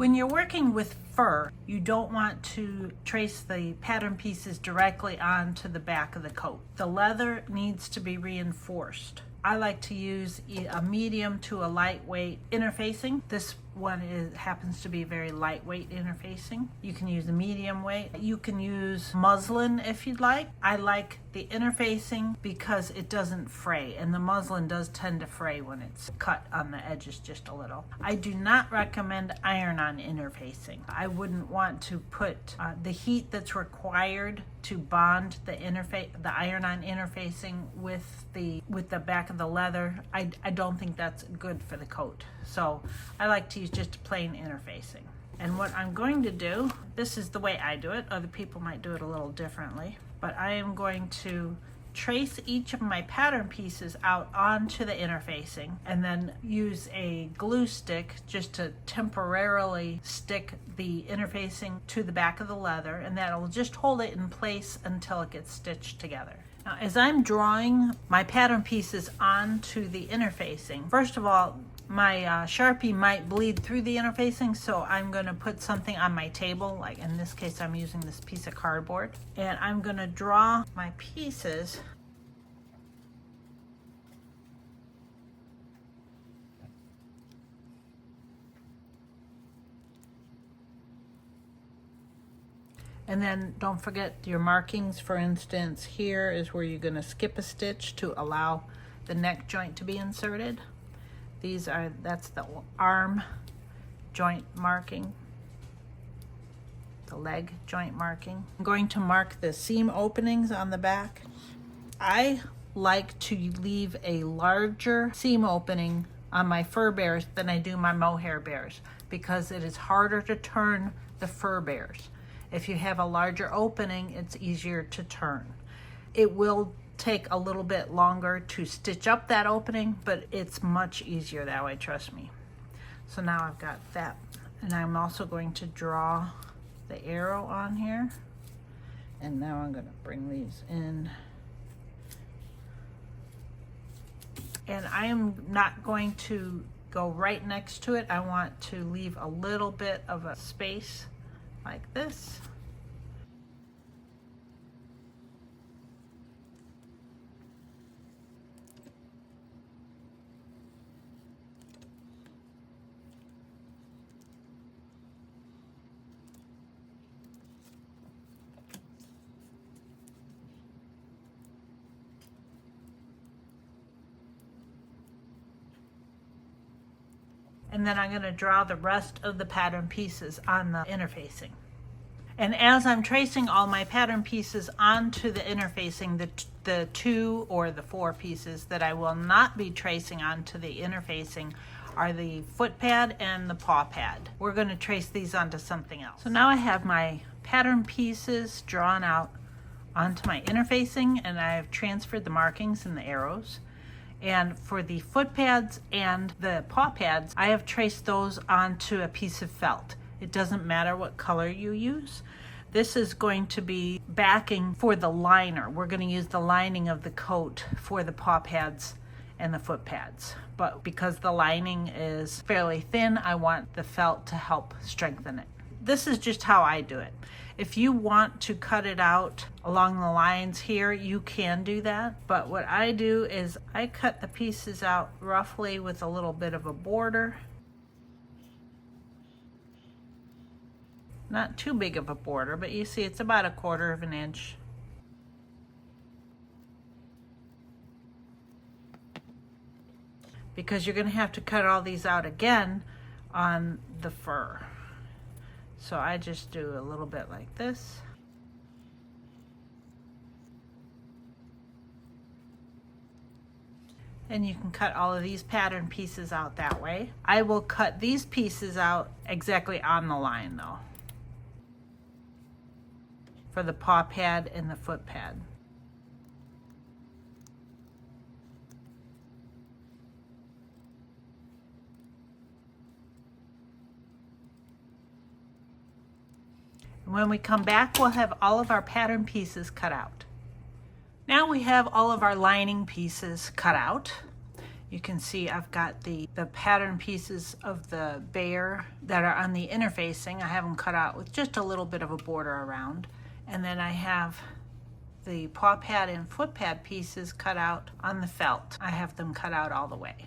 When you're working with fur, you don't want to trace the pattern pieces directly onto the back of the coat. The leather needs to be reinforced. I like to use a medium to a lightweight interfacing. This one happens to be very lightweight interfacing. You can use a medium weight. You can use muslin if you'd like. I like the interfacing because it doesn't fray, and the muslin does tend to fray when it's cut on the edges just a little. I do not recommend iron-on interfacing. I wouldn't want to put the heat that's required to bond the iron-on interfacing with the back of the leather. I don't think that's good for the coat. So I like to use just plain interfacing. And what I'm going to do, this is the way I do it. Other people might do it a little differently, but I am going to trace each of my pattern pieces out onto the interfacing and then use a glue stick just to temporarily stick the interfacing to the back of the leather, and that'll just hold it in place until it gets stitched together. Now, as I'm drawing my pattern pieces onto the interfacing, first of all, my Sharpie might bleed through the interfacing, so I'm going to put something on my table, like in this case I'm using this piece of cardboard, and I'm going to draw my pieces and then don't forget your markings. For instance, here is where you're going to skip a stitch to allow the neck joint to be inserted. That's the arm joint marking, the leg joint marking. I'm going to mark the seam openings on the back. I like to leave a larger seam opening on my fur bears than I do my mohair bears because it is harder to turn the fur bears. If you have a larger opening, it's easier to turn. It will take a little bit longer to stitch up that opening, but it's much easier that way, trust me. So now I've got that, and I'm also going to draw the arrow on here, and now I'm going to bring these in, and I am not going to go right next to it. I want to leave a little bit of a space like this. And then I'm going to draw the rest of the pattern pieces on the interfacing. And as I'm tracing all my pattern pieces onto the interfacing, the 2 or the 4 pieces that I will not be tracing onto the interfacing are the foot pad and the paw pad. We're going to trace these onto something else. So now I have my pattern pieces drawn out onto my interfacing, and I've transferred the markings and the arrows. And for the foot pads and the paw pads, I have traced those onto a piece of felt. It doesn't matter what color you use. This is going to be backing for the liner. We're going to use the lining of the coat for the paw pads and the foot pads. But because the lining is fairly thin, I want the felt to help strengthen it. This is just how I do it. If you want to cut it out along the lines here, you can do that. But what I do is I cut the pieces out roughly with a little bit of a border. Not too big of a border, but you see it's about 1/4 of an inch. Because you're going to have to cut all these out again on the fur. So I just do a little bit like this. And you can cut all of these pattern pieces out that way. I will cut these pieces out exactly on the line though, for the paw pad and the foot pad. When we come back, we'll have all of our pattern pieces cut out. Now we have all of our lining pieces cut out. You can see I've got the pattern pieces of the bear that are on the interfacing. I have them cut out with just a little bit of a border around. And then I have the paw pad and foot pad pieces cut out on the felt. I have them cut out all the way.